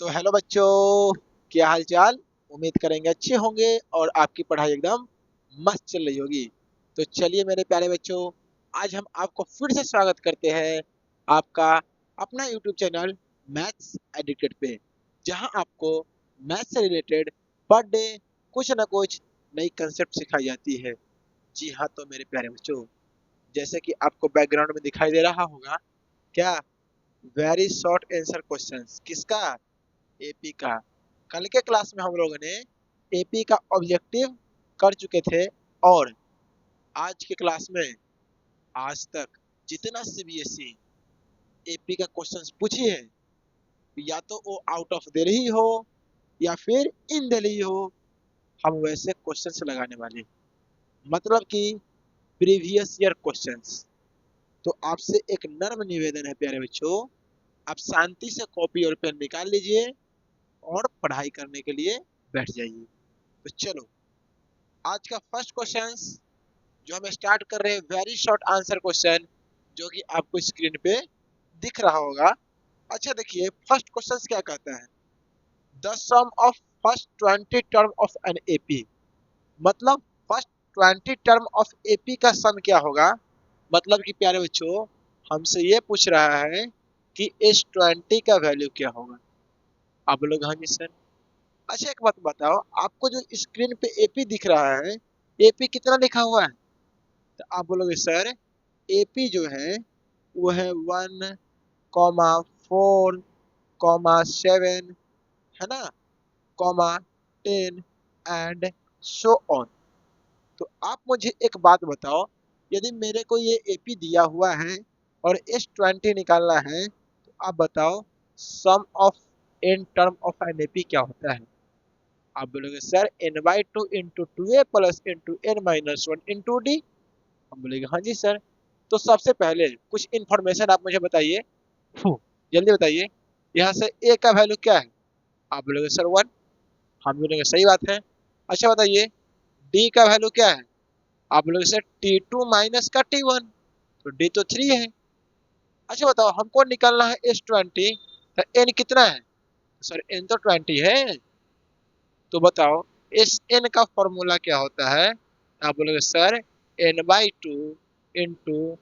तो हेलो बच्चों, क्या हाल चाल। उम्मीद करेंगे अच्छे होंगे और आपकी पढ़ाई एकदम मस्त चल रही होगी। तो चलिए मेरे प्यारे बच्चों, आज हम आपको फिर से स्वागत करते हैं आपका अपना यूट्यूब चैनल मैथ्स एडिक्टेड पे, जहां आपको मैथ्स से रिलेटेड पर डे कुछ ना कुछ नई कंसेप्ट सिखाई जाती है। जी हाँ, तो मेरे प्यारे बच्चों, जैसे कि आपको बैकग्राउंड में दिखाई दे रहा होगा, क्या वेरी शॉर्ट आंसर क्वेश्चंस किसका, एपी का। कल के क्लास में हम लोगों ने एपी का ऑब्जेक्टिव कर चुके थे और आज के क्लास में आज तक जितना सीबीएसई एपी का क्वेश्चंस पूछी है, या तो वो आउट ऑफ दिल्ली हो या फिर इन दिल्ली हो, हम वैसे क्वेश्चंस लगाने वाले हैं। मतलब कि प्रीवियस ईयर क्वेश्चंस। तो आपसे एक नर्म निवेदन है प्यारे बच्चों, आप शांति से कॉपी और पेन निकाल लीजिए और पढ़ाई करने के लिए बैठ जाइए। तो चलो, आज का फर्स्ट क्वेश्चन जो हम स्टार्ट कर रहे हैं, वेरी शॉर्ट आंसर क्वेश्चन, जो कि आपको स्क्रीन पे दिख रहा होगा। अच्छा देखिए, फर्स्ट क्वेश्चन क्या कहता है, the sum of first 20 term of N AP. मतलब फर्स्ट 20 टर्म ऑफ एपी का सम क्या होगा। मतलब कि प्यारे बच्चों, हमसे ये पूछ रहा है कि इस 20 का वैल्यू क्या होगा। आप बोलोगे हाँ जी सर। अच्छा एक बात बताओ, आपको जो स्क्रीन पे एपी दिख रहा है, एपी कितना लिखा हुआ है। तो आप बोलोगे सर, एपी जो है वो है 1,4,7, है ना, ,10 एंड सो ऑन। तो आप मुझे एक बात बताओ, यदि मेरे को ये एपी दिया हुआ है और S20 निकालना है, तो आप बताओ sum of n term of N AP क्या होता है। आप बोलोगे sir n/2 into 2a plus into n-1 into d। हम बोलेंगे हाँ जी सर। तो सबसे पहले कुछ इन्फॉर्मेशन आप मुझे बताइए, जल्दी बताइए, यहाँ से a का वैल्यू क्या है। आप बोलोगे सर 1। हम बोलेंगे सही बात है। अच्छा बताइए, d का वैल्यू क्या है। आप बोलोगे सर t2 माइनस का t1, तो d तो 3 है। अच्छा बताओ, हमको निकालना है S20, तो n कितना है। सर n तो 20 है। तो बताओ इस n का फॉर्मूला क्या होता है। आप बोलोगे sir n/2 into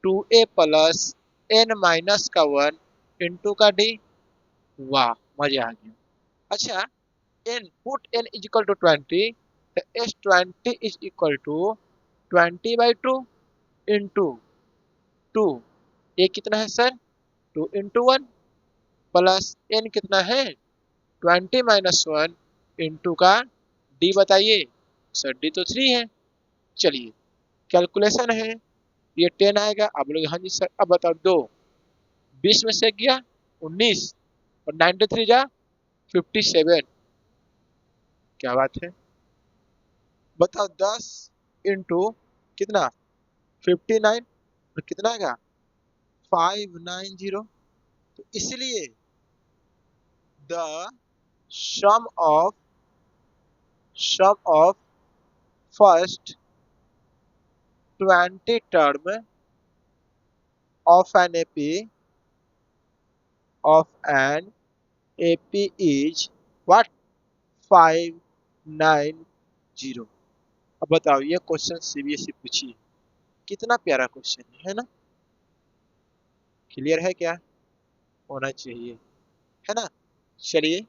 2a plus n-1 into का d। वाह, मजा आ गया। अच्छा, n put n is equal to 20, तो S20 is equal to 20/2 into 2। ये कितना है सर, 2 इंटू 1 प्लस n कितना है 20-1 इंटू का d बताइए। सर d तो 3 है। चलिए कैलकुलेशन है, ये 10 आएगा। आप लोग हाँ जी सर। अब बताओ, दो 20 में से गया 19 और 93 जा 57। क्या बात है। बताओ 10 इंटू कितना 59 और कितना आएगा 590। तो इसलिए the sum of first 20 term of N AP is what 590। अब बताओ, ये क्वेश्चन सीबीएसई पूछी है, कितना प्यारा क्वेश्चन है ना। क्लियर है क्या, होना चाहिए, है ना। चलिए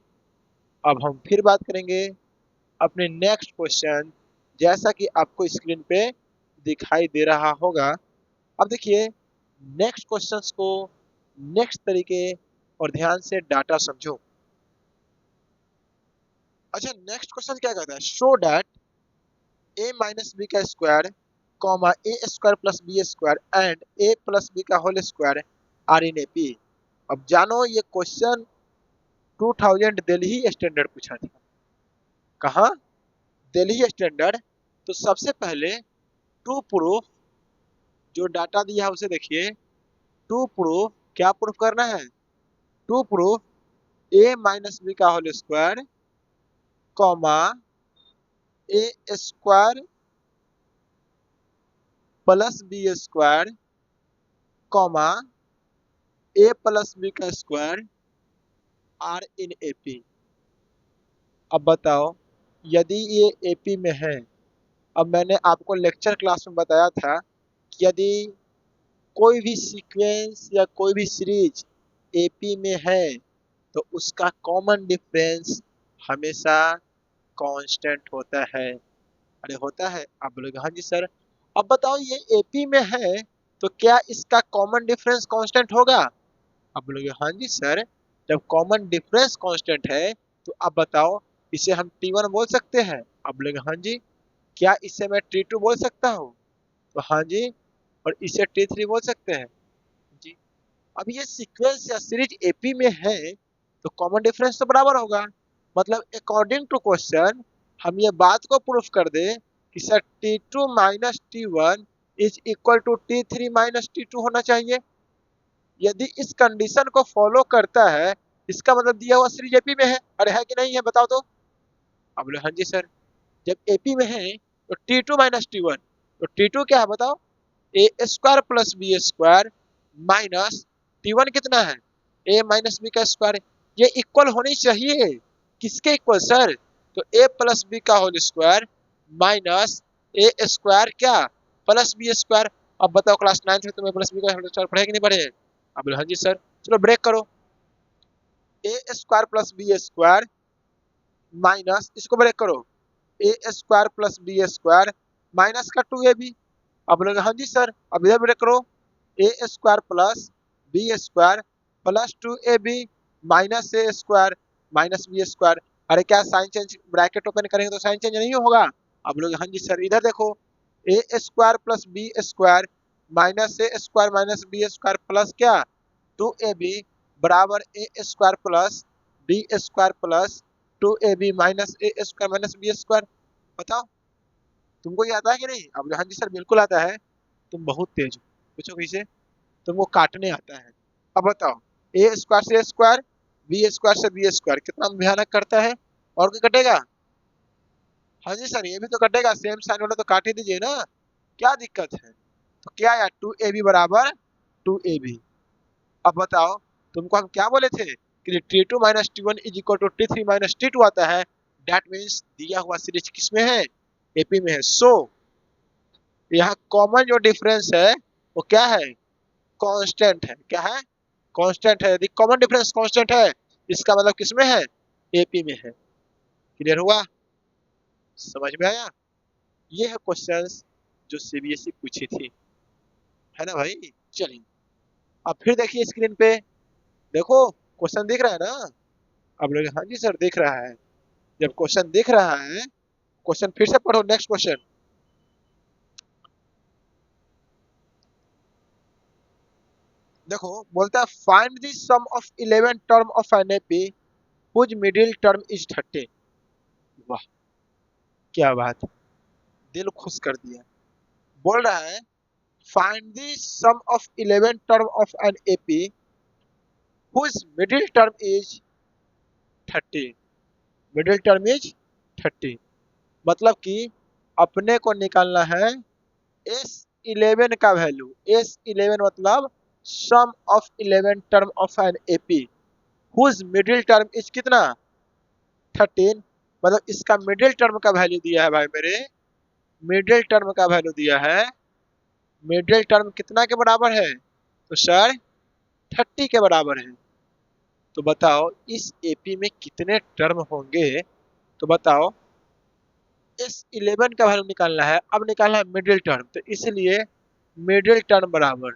अब हम फिर बात करेंगे अपने नेक्स्ट क्वेश्चन, जैसा कि आपको स्क्रीन पे दिखाई दे रहा होगा। अब देखिए नेक्स्ट क्वेश्चंस को नेक्स्ट तरीके और ध्यान से डाटा समझो। अच्छा नेक्स्ट क्वेश्चन क्या कहता है, show that a minus b का square comma a square plus b square and a plus b का whole square are in AP. अब जानो ये क्वेश्चन 2000 दिल्ली स्टैंडर्ड पूछा था। कहाँ, दिल्ली स्टैंडर्ड। तो सबसे पहले टू प्रूफ, जो डाटा दिया है उसे देखिए। टू प्रूफ, क्या प्रूफ करना है, to proof a minus b का whole square comma a square plus b square comma a plus b का स्क्वायर आर इन एपी। अब बताओ, यदि ये एपी में है, अब मैंने आपको लेक्चर क्लास में बताया था कि यदि कोई भी सीक्वेंस या कोई भी सीरीज एपी में है तो उसका कॉमन डिफरेंस हमेशा कांस्टेंट होता है। अरे होता है? आप बोलोगे हाँ जी सर। अब बताओ, ये एपी में है तो क्या इसका कॉमन डिफरेंस कांस्टेंट होगा? आप बोलोगे हाँ जी सर। जब कॉमन डिफरेंस कांस्टेंट है तो अब बताओ, इसे हम T1 बोल सकते हैं? आप बोलेगे हाँ जी। क्या इसे मैं T2 बोल सकता हूँ? तो हाँ जी। और इसे T3 बोल सकते हैं जी। अब ये सीक्वेंस या सीरीज एपी में है तो कॉमन डिफरेंस तो बराबर होगा। मतलब अकॉर्डिंग टू क्वेश्चन हम ये बात को प्रूफ कर दे कि sir T2 minus T1 is equal to T3 minus T2 होना चाहिए। यदि इस कंडीशन को फॉलो करता है, इसका मतलब दिया हुआ सीरीज एपी में है। अरे है कि नहीं है, बताओ तो। अब बोले हाँ जी सर। जब एपी में है तो T2 माइनस T1, तो T2 क्या है बताओ? A square plus b square minus T1 कितना है? ए माइनस बी का स्क्वायर। ये इक्वल होनी चाहिए। किसके इक्वल सर? तो ए प्लस बी का whole square minus a square क्या प्लस बी स्क्वायर। अब बताओ, क्लास 9 में तुम्हें प्लस बी का होल स्क्वायर पढ़े कि नहीं पढ़े? अब बोले हाँ जी सर। चलो ब्रेक करो। A square plus b square minus, इसको ब्रेक करो, a square plus b square minus का 2ab। अब बोलोगे हाँ जी सर। अब इधर ब्रेक करो, a square plus b square plus 2ab minus a square minus b square. अरे क्या साइन चेंज, ब्रैकेट ओपन करेंगे तो साइन चेंज नहीं होगा? अब लोग हाँ जी सर। इधर देखो, a square plus b square minus a square minus b square plus क्या 2ab बराबर a square plus b square plus 2ab minus a square minus b square. बताओ, तुमको ये आता है कि नहीं? अब हाँ जी सर बिल्कुल आता है। तुम बहुत तेज हो। पूछो किसे? तुमको काटने आता है। अब बताओ, ए स्क्वायर से ए स्क्वायर, बी स्क्वायर से बी स्क्वायर कितना भयानक करता है। और क्या कटेगा? हाँ जी सर, ये भी तो कटेगा। सेम साइन वाला तो काट ही दीजिए ना, क्या दिक्कत है? तो क्या आया? 2ab बराबर 2ab। अब बताओ, तुमको हम क्या बोले थे कि T2 minus T1 is equal to T3 minus T2 आता है। दैट मीन्स दिया हुआ सीरीज किसमें है? एपी में है। सो यहाँ कॉमन जो डिफरेंस है वो क्या है? कांस्टेंट है। क्या है? कांस्टेंट है। यदि कॉमन डिफरेंस कांस्टेंट है, इसका मतलब किसमें है? एपी में है। क्लियर हुआ? समझ में आया? ये है क्वेश्चंस जो सीबीएसई पूछी थी, है ना भाई? चलिए, अब फिर देखिए स्क्रीन पे। देखो, क्वेश्चन दिख रहा है ना? अब लोग हाँ जी सर दिख रहा है। जब क्वेश्चन दिख रहा है, क्वेश्चन फिर से पढ़ो। नेक्स्ट क्वेश्चन देखो, बोलता है find the sum of 11 term of N AP whose middle term is 30। वाह, क्या बात है, दिल खुश कर दिया। बोल रहा है find the sum of 11 term of N AP whose middle term is 30। Middle term is 30 मतलब कि अपने को निकालना है S11 का वैल्यू। S11 मतलब sum of 11 term of N AP whose middle term is कितना? 13। मतलब इसका मिडिल टर्म का वैल्यू दिया है भाई मेरे। मिडिल टर्म का वैल्यू दिया है। मिडिल टर्म कितना के बराबर है? तो सर 30 के बराबर है। तो बताओ इस एपी में कितने टर्म होंगे? तो बताओ, S11 का वैल्यू निकालना है, अब निकालना है मिडिल टर्म, तो इसलिए मिडिल टर्म बराबर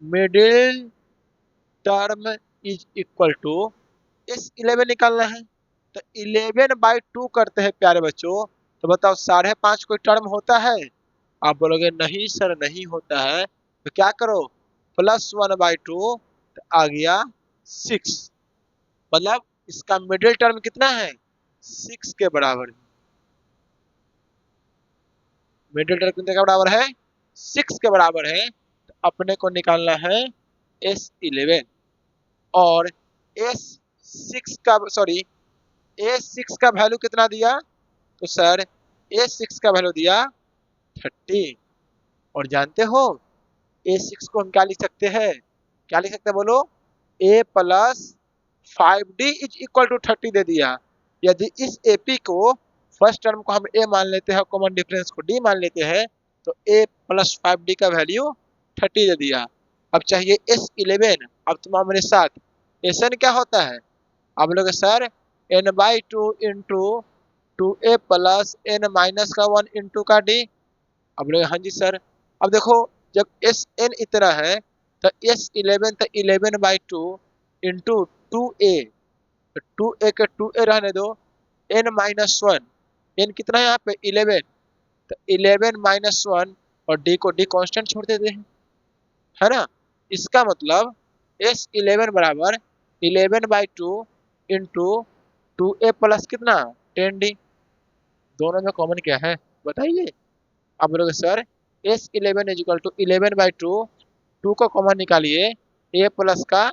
middle term is equal to S11 निकालना है। तो 11/2 करते हैं प्यारे बच्चों। तो बताओ 5.5 कोई टर्म होता है? आप बोलोगे नहीं सर नहीं होता है। तो क्या करो, +1/2 तो आ गया 6। मतलब इसका मिडिल टर्म कितना है? 6 के बराबर है। मिडिल टर्म कितने के बराबर है? 6 के बराबर है। तो अपने को निकालना है S11। और S6 का सॉरी A6 का वैल्यू कितना दिया? तो सर A6 का वैल्यू दिया 30। और जानते हो A6 को हम क्या लिख सकते हैं? क्या लिख सकते हैं बोलो? A plus 5d is equal to 30 दे दिया। यदि इस AP को फर्स्ट टर्म को हम a मान लेते हैं, कॉमन डिफरेंस को d मान लेते हैं, तो a प्लस 5d का वैल्यू 30 दे दिया। अब चाहिए S11। अब तुम मेरे साथ, Sn क्या होता है? आप लोग sir n/2 into 2a plus n minus का 1 इंटू का d। अब लोग हाँ जी सर। अब देखो, जब Sn इतना है तो S11 तो 11/2 इंटू 2a, तो 2a के 2a रहने दो, n माइनस 1, n कितना है यहाँ पे 11, तो 11 माइनस 1 और d को d कांस्टेंट छोड़ देते हैं, है ना। इसका मतलब S11 बराबर 11/2 इंटू 2a प्लस कितना 10d। दोनों में कॉमन क्या है बताइए। आप बोलोगे sir S11 is equal to 11/2, 2 को कॉमन निकालिए, a प्लस का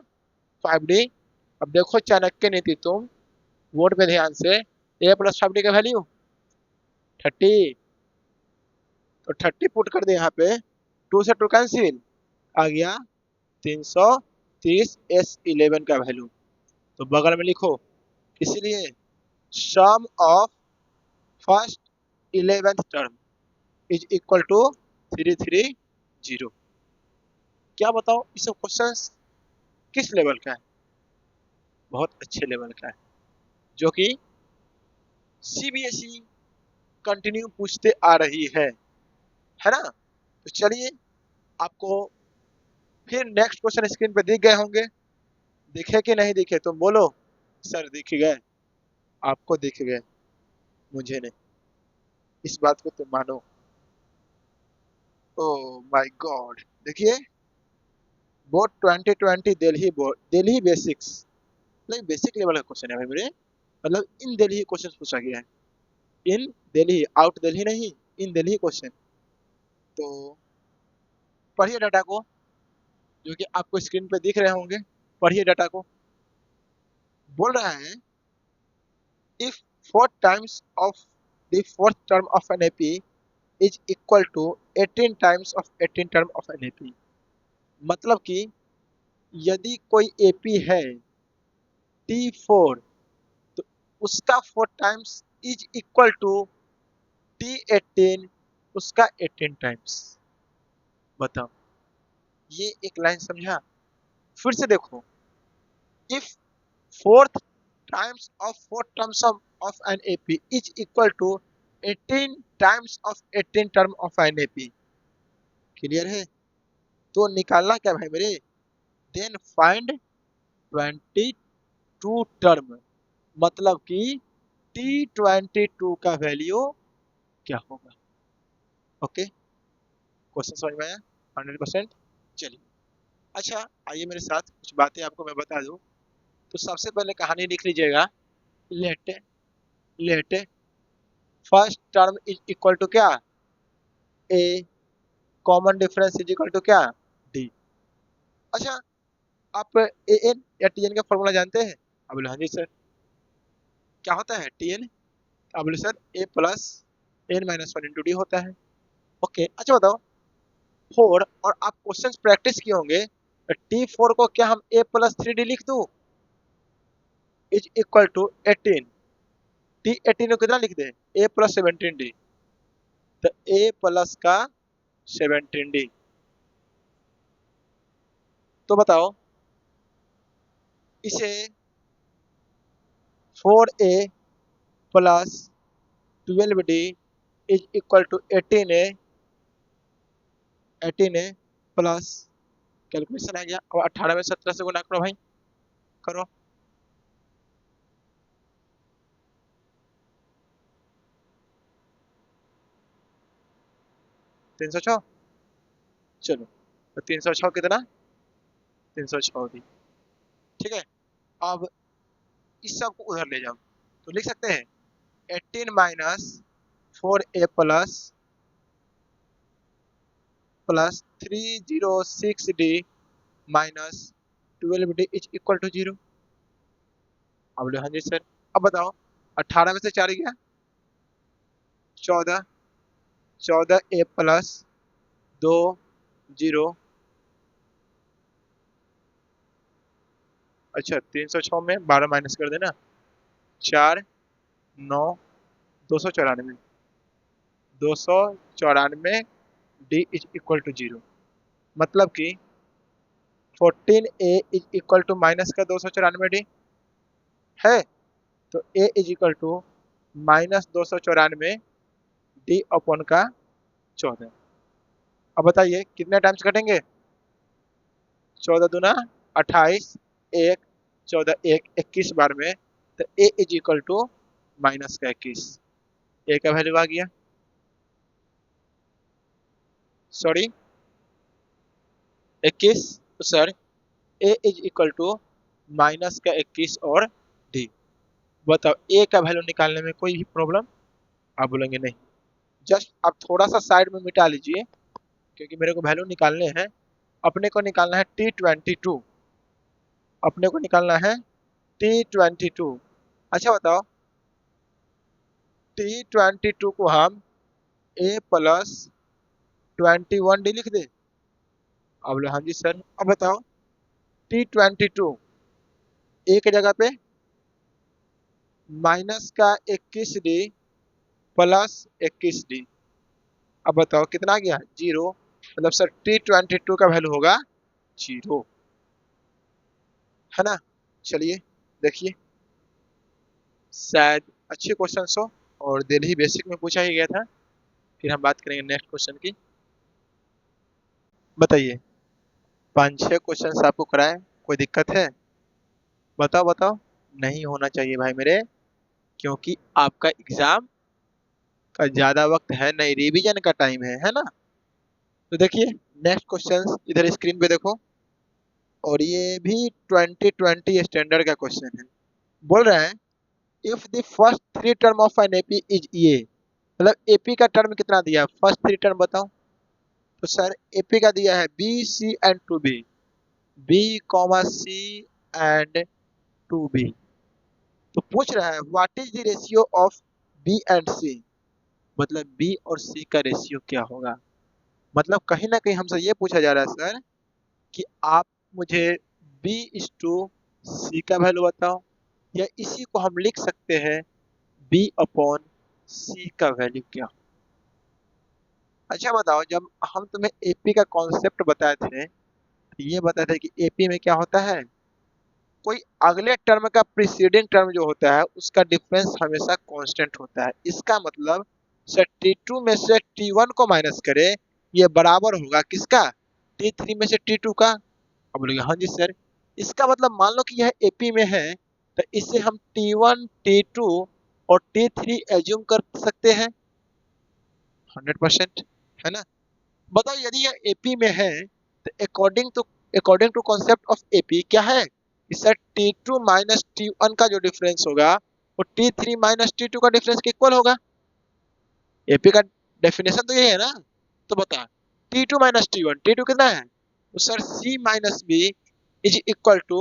5d। अब देखो चाणक्य नीति, तुम बोर्ड पे ध्यान से, a प्लस 5d का वैल्यू 30, तो 30 पुट कर दे यहाँ पे, 2 से 2 कैंसिल, आ गया 330 S11 का वैल्यू। तो बगल में लिखो, इसलिए sum of first 11th term is equal to 330। क्या बताओ ये सब क्वेश्चंस किस लेवल का है? बहुत अच्छे लेवल का है, जो कि CBSE कंटिन्यू पूछते आ रही है ना। तो चलिए, आपको फिर नेक्स्ट क्वेश्चन स्क्रीन पे दिख गए होंगे। दिखे कि नहीं दिखे तुम बोलो। सर दिख गए, आपको दिख गए, मुझे नहीं। इस बात को तुम मानो। ओह माय गॉड, देखिए, बोर्ड 2020 दिल्ली बेसिक्स, मतलब बेसिक लेवल का क्वेश्चन है भाई मेरे। मतलब इन दिल्ली क्वेश्चन पूछा गया है, इन दिल्ली, आउट दिल्ली नहीं, इन दिल्ली क्वेश्चन। तो पढ़िए डाटा को, जो कि आपको स्क्रीन पे दिख रहे होंगे। पढ़िए डाटा को। बोल रहा है, if 4 times of the fourth term of an AP is equal to 18 times of 18 term of an AP। मतलब कि यदि कोई AP है T4, तो उसका 4 times is equal to T18, उसका 18 टाइम्स। बताओ, ये एक लाइन समझा? फिर से देखो, if fourth times of four terms of an AP is equal to 18 times of 18 term of an AP। Clear है? तो निकालना क्या भाई मेरे, देन फाइंड 22 टर्म, मतलब कि T22 का वैल्यू क्या होगा। ओके, क्वेश्चन समझ में आया 100%। चलिए, अच्छा आइए मेरे साथ, कुछ बातें आपको मैं बता दूं। तो सबसे पहले कहानी लिख लीजिएगा। Let let first term is equal to क्या, a, common difference is equal to क्या, डी। अच्छा, आप ए एन या टी एन का फॉर्मूला जानते हैं? अब बोले हाँ जी सर। क्या होता है टी एन? अब बोले sir a plus N minus 1 into d होता है। ओके, अच्छा बताओ, 4, और आप क्वेश्चन प्रैक्टिस किए होंगे, T4 को क्या हम a प्लस 3d लिख दूं, इज इक्वल टू 18। T18 को कितना लिख दे, a प्लस 17d, तो a प्लस का 17d। तो बताओ, इसे 4a plus 12d is equal to 18a plus, calculation आ गया, और 18 में 17 से गुना करो भाई, करो। तीन सौ छः। चलो, तो 306 कितना, 306 दी। ठीक है, अब इस सब को उधर ले जाओ, तो लिख सकते हैं 18 minus 4a plus 306d minus 12d is equal to 0। अब बोले हाँ जी सर। अब बताओ, 18 में से 4 गया 14, 14a प्लस 2 0, 0 अच्छा 306 में 12 माइनस कर देना, 4 9 294, 294 डी इज इक्वल टू 0। मतलब कि 14a is equal to minus का 294 डी है, तो a is equal to -294 D upon का 14। अब बताइए कितने टाइम्स कटेंगे? 14 दूना 28, एक 14 एक 21 बार में, तो a is equal to minus का 21, a का वैल्यू आ गया, सॉरी 21, तो sir a is equal to minus का 21 और d। बताओ a का वैल्यू निकालने में कोई भी प्रॉब्लम? आप बोलेंगे नहीं। जस्ट आप थोड़ा सा साइड में मिटा लीजिए, क्योंकि मेरे को वैल्यू निकालने हैं। अपने को निकालना है T22, अपने को निकालना है T22। अच्छा बताओ T22 को हम a प्लस 21d लिख दे? अब बोले हाँ जी सर। अब बताओ T22 a की जगह पे माइनस का 21d प्लस 21d। अब बताओ कितना आ गया? 0। मतलब सर T22 का वैल्यू होगा 0, है ना? चलिए देखिए, शायद अच्छे क्वेश्चन हो और दिल्ली बेसिक में पूछा ही गया था। फिर हम बात करेंगे नेक्स्ट क्वेश्चन की। बताइए 5-6 क्वेश्चन आपको कराए, कोई दिक्कत है? बताओ बताओ। नहीं होना चाहिए भाई मेरे, क्योंकि आपका एग्जाम का ज्यादा वक्त है नहीं, रिवीजन का टाइम है ना? तो देखिए नेक्स्ट क्वेश्चन इधर स्क्रीन पे देखो, और ये भी 2020 स्टैंडर्ड का क्वेश्चन है। बोल रहा है if the first three term of N AP is a, मतलब एपी का टर्म कितना दिया? फर्स्ट थ्री टर्म बताओ। तो सर एपी का दिया है b c and two b, b comma c and two b. तो पूछ रहा है what is the ratio of b and c, मतलब बी और सी का रेशियो क्या होगा? मतलब कहीं ना कहीं हमसे ये पूछा जा रहा है सर कि आप मुझे बी इज टू सी का वैल्यू बताओ, या इसी को हम लिख सकते हैं बी अपॉन सी का वैल्यू क्या। अच्छा बताओ, जब हम तुम्हें एपी का कॉन्सेप्ट बताए थे, तो ये बताए थे कि एपी में क्या होता है, कोई अगले टर्म का प्रीसीडिंग टर्म जो होता है उसका डिफरेंस हमेशा कांस्टेंट होता है। इसका मतलब सर T2 में से T1 को माइनस करे, ये बराबर होगा किसका? T3 में से T2 का। अब बोलेंगे हाँ जी सर। इसका मतलब मान लो कि यह एपी में है, तो इससे हम T1 T2 और T3 एज्यूम कर सकते हैं 100%, है ना? बताओ यदि यह एपी में है, तो according to concept of AP क्या है, इससे T2 माइनस T1 का जो डिफरेंस होगा वो T3 माइनस T2 का डिफरेंस के इक्वल होगा। एपी का डेफिनेशन तो यही है ना? तो बता T2 माइनस T1, T2 कितना है? तो sir C minus B is equal to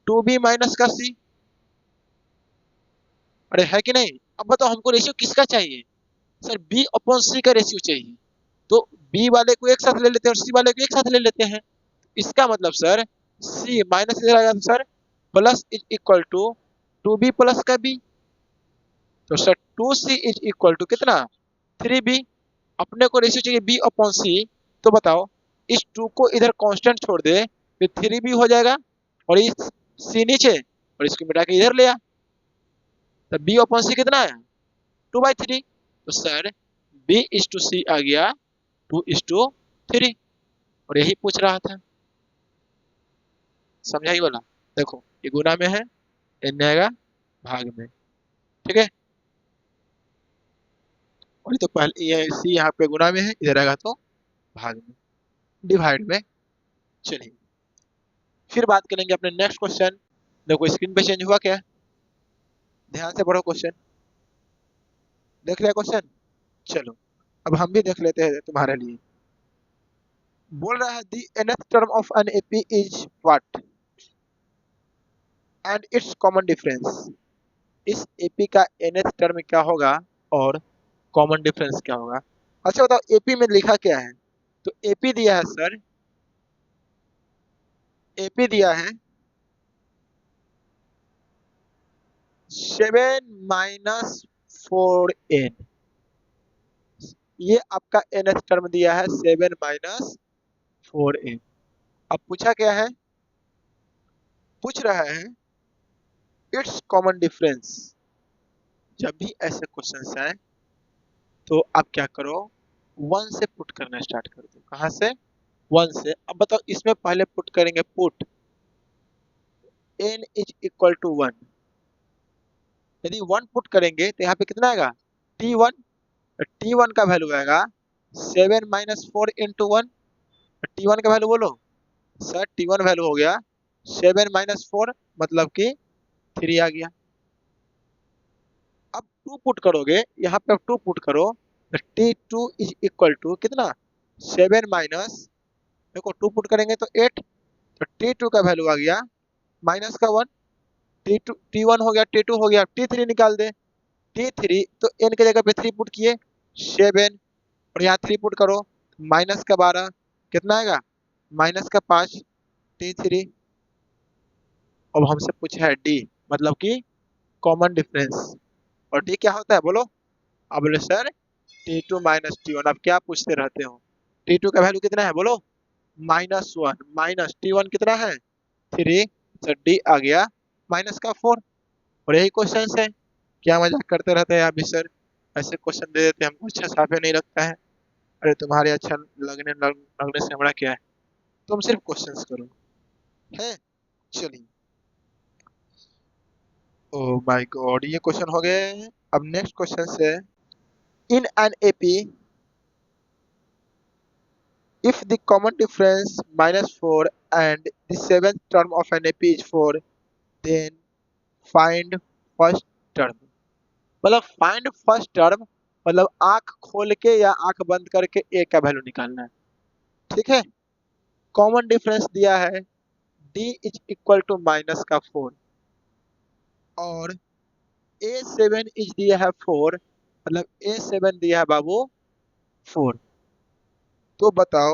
2B minus का C। अरे है कि नहीं? अब बताओ हमको रेशियो किसका चाहिए? सर B अपॉन C का रेशियो चाहिए। तो B वाले को एक साथ ले लेते हैं और C वाले को एक साथ ले लेते हैं। इसका मतलब सर C माइनस इधर आएगा, तो sir plus is equal to 2B plus का B। तो sir 2C is equal to कितना? 3B। अपने को रेशियो चाहिए B अपॉन C। तो बताओ इस 2 को इधर कांस्टेंट छोड़ दे, फिर 3B हो जाएगा, और इस C नीचे, और इसको मिटा के इधर ले आ, तो B अपॉन C कितना है? 2/3। तो sir B is to C आ गया 2:3, और यही पूछ रहा था। समझा ही बोला? देखो ये गुना में है, n आएगा भाग में, ठीक है? और ये तो पहले ये सी यहाँ पे गुना में है, इधर आएगा तो भाग में, डिवाइड में। चलिए फिर बात करेंगे अपने नेक्स्ट क्वेश्चन। देखो स्क्रीन पे चेंज हुआ क्या? ध्यान से पढ़ो क्वेश्चन। देख लिया क्वेश्चन? चलो अब हम भी देख लेते हैं तुम्हारे लिए। बोल रहा है दी nth term of N AP is what and it's common difference. इस एपी का nth टर्म क्या होगा और कॉमन डिफरेंस क्या होगा? अच्छा बताओ एपी में लिखा क्या है? तो एपी दिया है सर, एपी दिया है 7 - 4n, ये आपका nth टर्म दिया है 7 - 4n। अब पूछा क्या है, पूछ रहा है इट्स कॉमन डिफरेंस। जब भी ऐसे क्वेश्चंस आए तो आप क्या करो, 1 से पुट करना स्टार्ट कर दो। कहां से, 1 से। अब बताओ इसमें पहले पुट करेंगे, put n is equal to 1। यदि 1 पुट करेंगे तो यहाँ पे कितना आएगा, t1। t1 का वैल्यू आएगा 7 - 4 इंटू 1। t1 का वैल्यू बोलो सर, t1 वैल्यू हो गया 7 - 4, मतलब कि 3 आ गया। अब 2 पुट करोगे, यहाँ पे 2 पुट करो तो t2 इज इक्वल टू कितना, 7 माइनस, देखो 2 पुट करेंगे तो 8, तो t2 का वैल्यू आ गया माइनस का 1। t2 t1 हो गया, t2 हो गया, t3 निकाल दे। t3 तो n के जगह पे 3 पुट किए 7, और यहाँ 3 पुट करो माइनस का 12, कितना आएगा माइनस का 5 t3। अब हमसे पूछा है डी, मतलब कि कॉमन डिफरेंस। और डी क्या होता है बोलो। अब बोले सर t2 माइनस t1, अब क्या पूछते रहते हो। t2 का वैल्यू कितना है बोलो, -1, माइनस t1 कितना है 3, सर डी आ गया माइनस का 4। और यही क्वेश्चन है, क्या मजाक करते रहते हैं आप भी सर, ऐसे क्वेश्चन दे देते हैं हमको, अच्छा साफे नहीं लगता है। अरे तुम्हारे अच्छा लगने से हमारा क्या है, तुम सिर्फ क्वेश्चंस करो है। चलिए, ओ माय गॉड, ये क्वेश्चन हो गए। अब नेक्स्ट क्वेश्चन है, in an AP if the common difference -4 and the seventh term of an AP is 4, then find first term। मतलब फाइंड फर्स्ट टर्म, मतलब आंख खोल के या आंख बंद करके ए का वैल्यू निकालना है। ठीक है, कॉमन डिफरेंस दिया है d is equal to minus का 4, और a7 इज दिया है 4, मतलब a7 दिया है बाबू 4। तो बताओ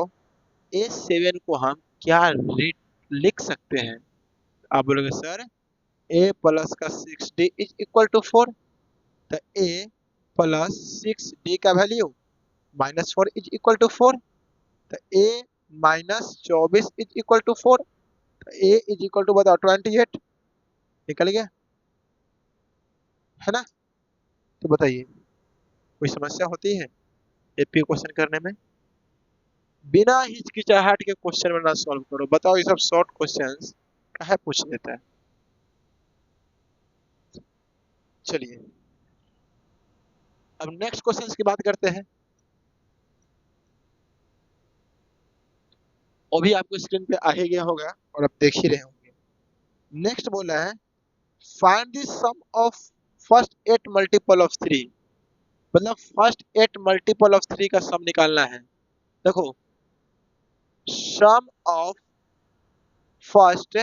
a7 को हम क्या लिख सकते हैं। आप बोलोगे सर a प्लस का 6d इज इक्वल टू 4, तो a प्लस 6d का वैल्यू -4 इज इक्वल टू 4, तो a -24 इज इक्वल टू 4, तो a इज इक्वल टू बताओ 28। निकल गया है ना। तो बताइए कोई समस्या होती है एपी क्वेश्चन करने में। बिना हिचकिचाहट के क्वेश्चन में ना सॉल्व करो। बताओ ये सब शॉर्ट क्वेश्चंस काहे पूछ लेता है। चलिए अब नेक्स्ट क्वेश्चंस की बात करते हैं। वो भी आपको स्क्रीन पे आ ही गया होगा और आप देख ही रहे होंगे। नेक्स्ट बोला है find the sum of first 8 multiple of 3। मतलब फर्स्ट 8 मल्टीपल ऑफ 3 का सम निकालना है। देखो sum of first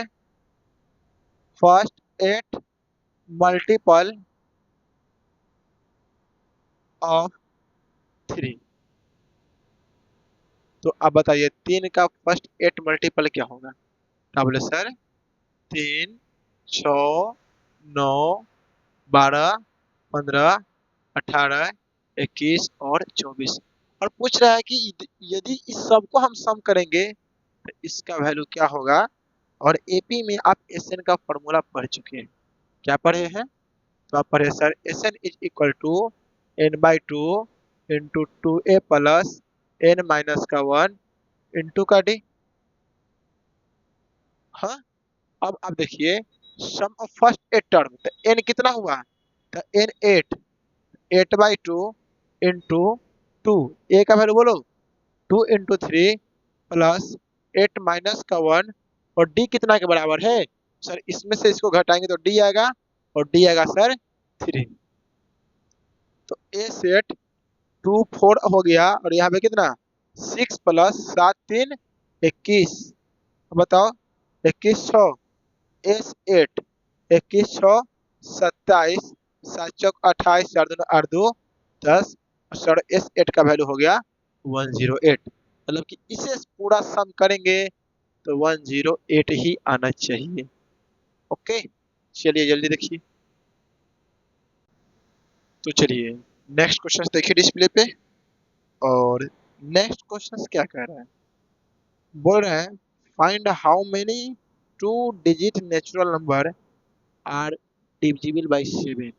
first 8 multiple of 3। तो अब बताइए 3 का फर्स्ट 8 मल्टीपल क्या होगा। तो बोले सर 3, 6, 9, 12, 15, 18, 21 और 24। और पूछ रहा है कि यदि इस सबको हम सम करेंगे तो इसका वैल्यू क्या होगा। और एपी में आप एसएन का फॉर्मूला पढ़ चुके हैं। क्या पढ़े हैं, तो आप पढ़े sir SN is equal to n/2 into 2a plus n minus का 1 इंटू का डी। हाँ, अब आप देखिए सम ऑफ फर्स्ट 8 टर्म, तो n कितना हुआ, तो n 8, 8/2 इंटू 2, a का वैल्यू बोलो 2 इंटू 3 प्लस 8 माइनस का 1, और d कितना के बराबर है सर, इसमें से इसको घटाएंगे तो d आएगा, और d आएगा सर 3। तो a सेट 2 4 हो गया, और यहाँ पे कितना 6 प्लस 7 3 21। बताओ 21 6 एस 8, 21 6 27, 7 चौक 28, 4 दूनी 8 2 10, और सर एस 8 का वैल्यू हो गया 108। मतलब कि इसे पूरा सम करेंगे तो 108 ही आना चाहिए। ओके, चलिए जल्दी देखिए। तो चलिए नेक्स्ट क्वेश्चन देखिए डिस्प्ले पे। और नेक्स्ट क्वेश्चन क्या कह रहा है, बोल रहे हैं find how many two digit natural number are divisible by 7।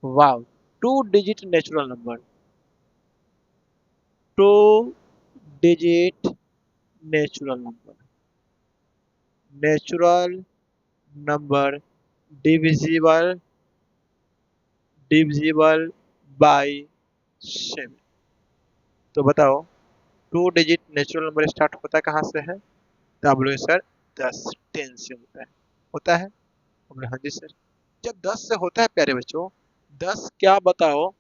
Wow, two digit natural number, two digit natural number, natural number divisible divisible by 7। तो बताओ two digit natural number start होता कहाँ से है? तो आप बोलोगे सर 10 10 से होता है। हमने हाँ जी सर। जब 10 से होता है प्यारे बच्चों, 10 क्या बताओ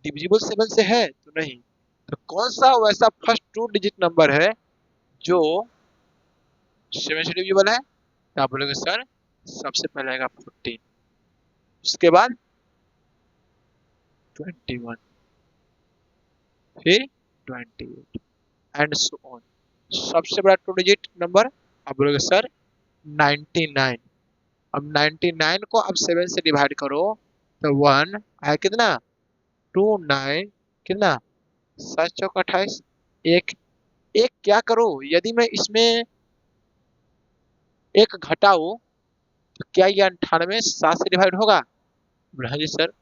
डिविजिबल 7 से है? तो नहीं। तो कौन सा वैसा फर्स्ट टू डिजिट नंबर है जो 7 से डिविजिबल है? तो आप बोलोगे सर सबसे पहले आएगा 14, उसके बाद 21, फिर 28 एंड सो ऑन। सबसे बड़ा टू डिजिट नंबर आप बोलोगे सर 99। अब 99 को अब 7 से डिवाइड करो तो 1 आया कितना? 29 कितना? 7 चौक 28। एक एक क्या करो, यदि मैं इसमें एक घटाऊं तो क्या ये 98 7 से डिवाइड होगा? हाँ जी सर,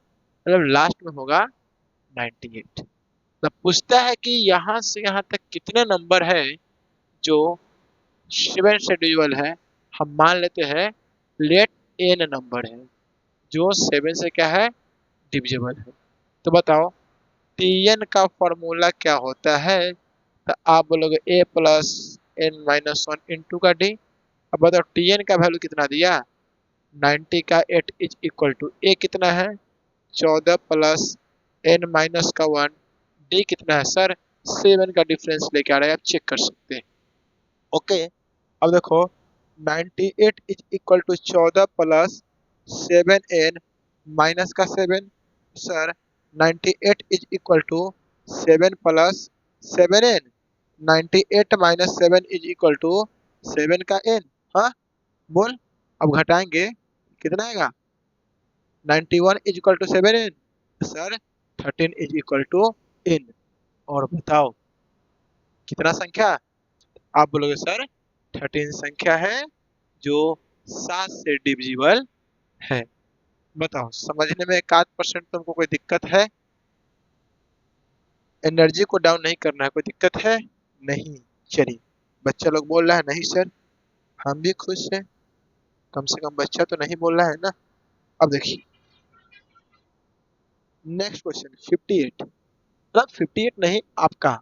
मतलब लास्ट में होगा 98। तो पूछता है कि यहाँ से यहाँ तक कितने नंबर है जो 7 से डिविजिबल है। हम मान लेते हैं लेट एन नंबर है जो 7 से क्या है डिविजिबल है। तो बताओ टी एन का फॉर्मूला क्या होता है? तो आप बोलोगे a plus N minus one into का डी। अब बताओ टी एन का वैल्यू कितना दिया? 90 का 8 इज इक्वल टू ए कितना है? 14 प्लस एन माइनस का 1। डी कितना है सर? 7 का डिफरेंस लेके आ रहा है, आप चेक कर सकते हैं। ओके, अब देखो 98 is equal to 14 plus 7n minus का 7। Sir 98 is equal to 7 plus 7n। 98 minus 7 is equal to 7 का n। हाँ बोल, अब घटाएंगे कितना आएगा? 91 is equal to 7n। Sir 13 is equal to n। और बताओ कितना संख्या? आप बोलोगे सर 13 संख्या है जो 7 से डिविजिबल है। बताओ समझने में 1% तुमको कोई दिक्कत है? एनर्जी को डाउन नहीं करना है, कोई दिक्कत है? नहीं। चलिए, बच्चा लोग बोल रहा है नहीं सर, हम भी खुश हैं, कम से कम बच्चा तो नहीं बोल रहा है ना। अब देखिए नेक्स्ट क्वेश्चन 58, मतलब 58 नहीं आपका,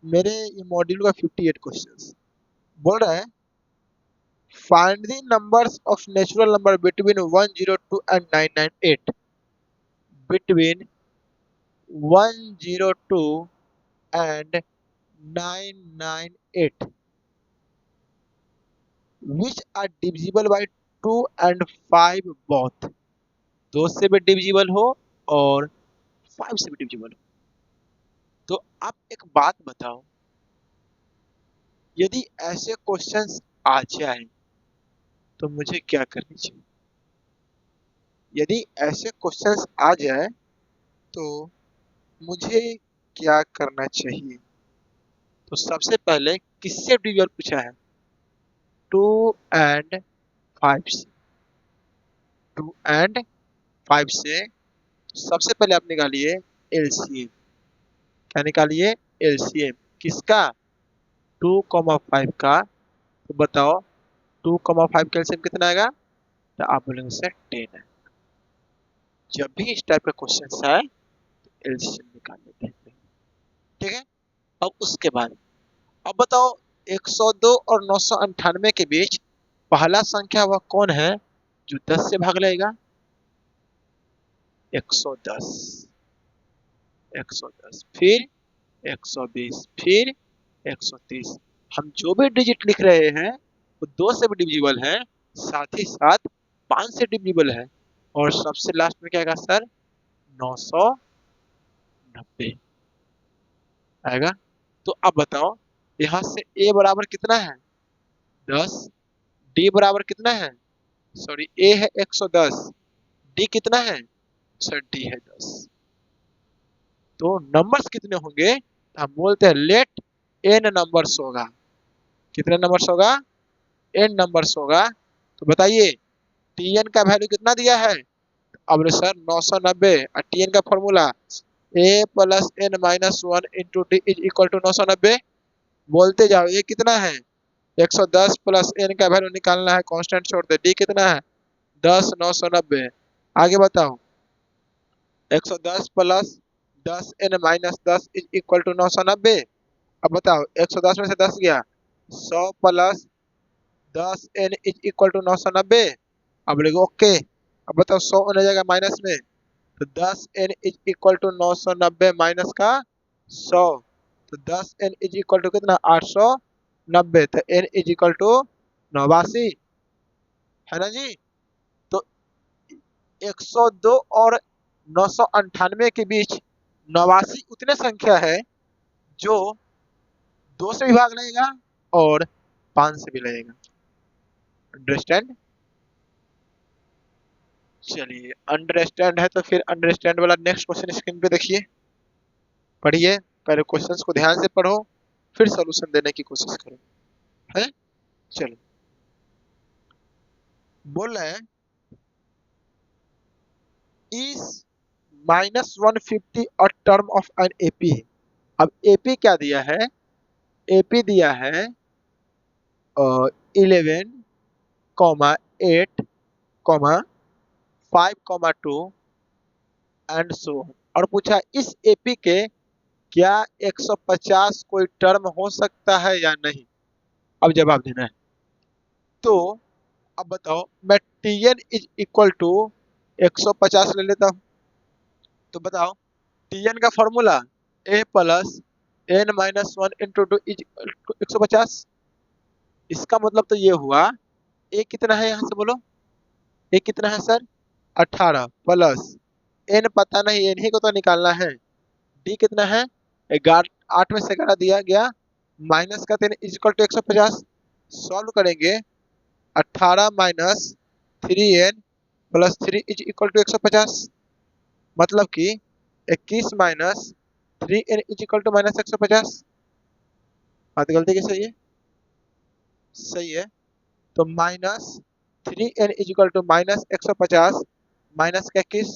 मेरे ये मॉड्यूल का 58 क्वेश्चन बोल रहा है find the numbers of natural number between 102 and 998। Between 102 and 998 which are divisible by 2 and 5 both। 2 से भी डिविजिबल हो और 5 से भी डिविजिबल हो। तो आप एक बात बताओ, यदि ऐसे क्वेश्चंस आ जाए तो मुझे क्या करनी चाहिए? यदि ऐसे क्वेश्चंस आ जाए तो मुझे क्या करना चाहिए? तो सबसे पहले किससे डिविजिबल पूछा है? 2 एंड 5 से। 2 एंड 5 से सबसे पहले आप निकालिए एलसीएम। क्या निकालिए? एलसीएम किसका? 2,5 का। तो बताओ 2,5 का एलसीएम कितना आएगा? तो आप बोलेंगे सर 10 है। जब भी इस टाइप का क्वेश्चन आए एलसीएम निकाल लेते हैं। ठीक है, अब उसके बाद अब बताओ 102 और 998 के बीच पहला संख्या वह कौन है जो 10 से भाग लेगा? 110, 110 फिर 120 फिर 130। हम जो भी डिजिट लिख रहे हैं वो 2 से भी डिविजिबल है, साथ ही साथ 5 से डिविजिबल है। और सबसे लास्ट में क्या आएगा सर? 990 आएगा। तो अब बताओ यहाँ से a बराबर कितना है? 10। d बराबर कितना है? सॉरी, a है 110, d कितना है? आंसर डी है 10। तो नंबर्स कितने होंगे? हम बोलते हैं लेट एन नंबर्स होगा। कितने नंबर्स होगा? एन नंबर्स होगा। तो बताइए टी एन का वैल्यू कितना दिया है? अब बोले सर 990 और टी एन का formula A plus N minus one into D is equal to 990। बोलते जाओ ये कितना है? 110 प्लस एन का वैल्यू निकालना है, कांस्टेंट छोड़ दे। डी कितना है? 10 990। आगे बताओ 110 plus 10 N minus 10 is equal to 990। अब बताओ 110 में से 10 गया, 100 plus 10 N is equal to 990। अब बोलेगा ओके। अब बताओ 100 होने जाएगा माइनस में, तो 10 N is equal to 990 minus का 100। तो 10 एन इज इक्वल टू कितना? 890। तो एन इज इक्वल टू 89 है ना जी। तो 102 और 998 के बीच 89 उतने संख्या है जो 2 से भी भाग लेगा और 5 से भी लेगा। अंडरस्टैंड? चलिए अंडरस्टैंड है तो फिर अंडरस्टैंड वाला नेक्स्ट क्वेश्चन स्क्रीन पे देखिए, पढ़िए। पहले क्वेश्चंस को ध्यान से पढ़ो, फिर सॉल्यूशन देने की कोशिश करो। है? चलो बोल रहे हैं इस -150 a term of an AP. अब एपी क्या दिया है? एपी दिया है 11 comma 8 comma 5 comma 2 and so. और पूछा इस एपी के क्या 150 कोई टर्म हो सकता है या नहीं? अब जवाब देना है। तो अब बताओ मैं T N is equal to 150 ले लेता हूँ। तो बताओ टी एन का formula A plus N minus one into two is 150। इसका मतलब तो ये हुआ ए कितना है यहाँ से बोलो? ए कितना है सर? 18 प्लस एन पता नहीं, एन ही को तो निकालना है। डी कितना है? 11, 8 में से 11 दिया गया, माइनस का 3 इज इक्वल टू 150। सॉल्व करेंगे 18 minus 3n plus 3 is equal to 150। मतलब कि 21 minus 3n is equal to minus 150। बात गलती की सही है? सही है। तो minus 3n is equal to minus 150 minus का 21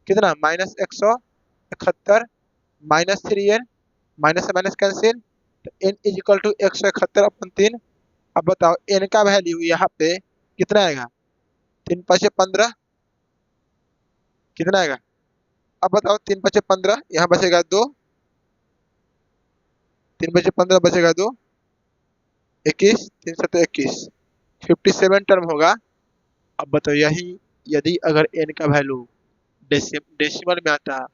कितना? माइनस 171 माइनस 3n माइनस से माइनस कैंसिल, तो n is equal to 171 upon 3। अब बताओ n का वैल्यू यहाँ पे कितना आएगा? 3 5 15 कितना आएगा? अब बताओ 3 5 15, यहाँ बचेगा 2, 3 5 15 बचेगा 2, 21, 3 7 21, 57 टर्म होगा। अब बताओ यही यदि अगर n का वैल्यू डेसिमल में आता,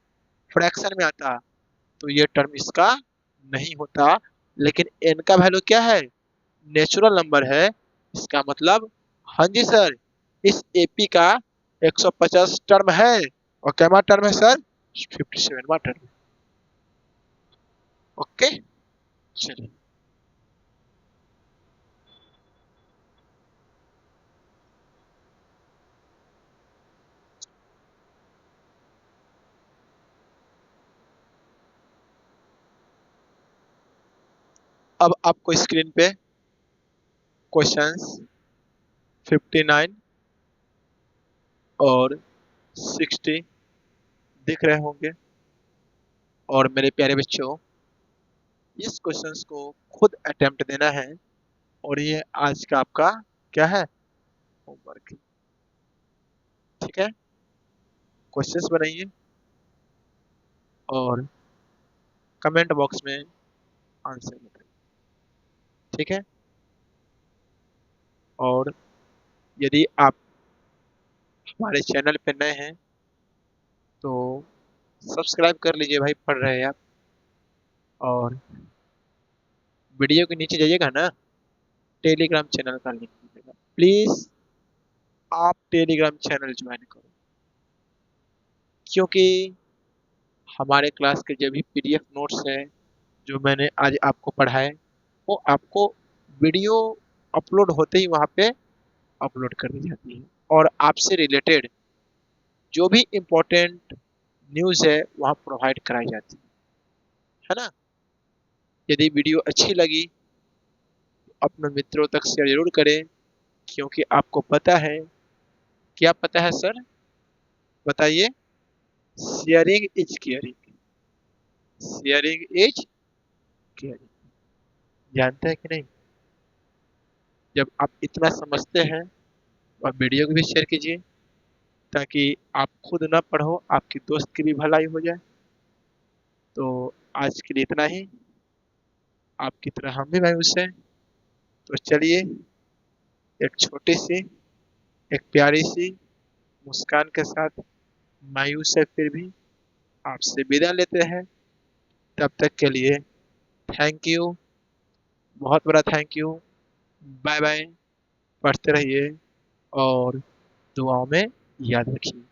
फ्रैक्शन में आता, तो ये टर्म इसका नहीं होता। लेकिन n का वैल्यू क्या है? नेचुरल नंबर है। इसका मतलब हाँ जी सर, इस एपी का 150 टर्म है। और क्या टर्म है सर? 57वां टर्म। ओके चलिए अब आपको स्क्रीन पे क्वेश्चंस 59 और 60 दिख रहे होंगे। और मेरे प्यारे बच्चों इस क्वेश्चंस को खुद अटेम्प्ट देना है। और ये आज का आपका क्या है? होमवर्क। ठीक है, क्वेश्चंस बनाइए और कमेंट बॉक्स में आंसर बताइए। ठीक है, और यदि आप हमारे चैनल पे नए हैं तो सब्सक्राइब कर लीजिए भाई, पढ़ रहे हैं आप। और वीडियो के नीचे जाइएगा ना, टेलीग्राम चैनल का लिंक मिलेगा, प्लीज आप टेलीग्राम चैनल ज्वाइन करो। क्योंकि हमारे क्लास के जो भी पीडीएफ नोट्स हैं जो मैंने आज आपको पढ़ाए, वो आपको वीडियो अपलोड होते ही वहाँ पे अपलोड कर दी जाती है। और आपसे रिलेटेड जो भी इम्पोर्टेंट न्यूज़ है वहाँ प्रोवाइड कराई जाती है ना। यदि वीडियो अच्छी लगी अपने मित्रों तक शेयर जरूर करें, क्योंकि आपको पता है, क्या पता है सर, बताइए। Sharing is caring, sharing is caring, जानते हैं कि नहीं। जब आप इतना समझते हैं तो आप वीडियो को भी शेयर कीजिए, ताकि आप खुद ना पढ़ो, आपकी दोस्त की भी भलाई हो जाए। तो आज के लिए इतना ही। आपकी तरह हम भी मायूस हैं, तो चलिए एक छोटी सी, एक प्यारी सी मुस्कान के साथ, मायूस है फिर भी, आपसे विदा लेते हैं। तब तक के लिए थैंक यू, बहुत बड़ा थैंक यू। Bye bye. पढ़ते रहिए और दुआओं में याद रखिए।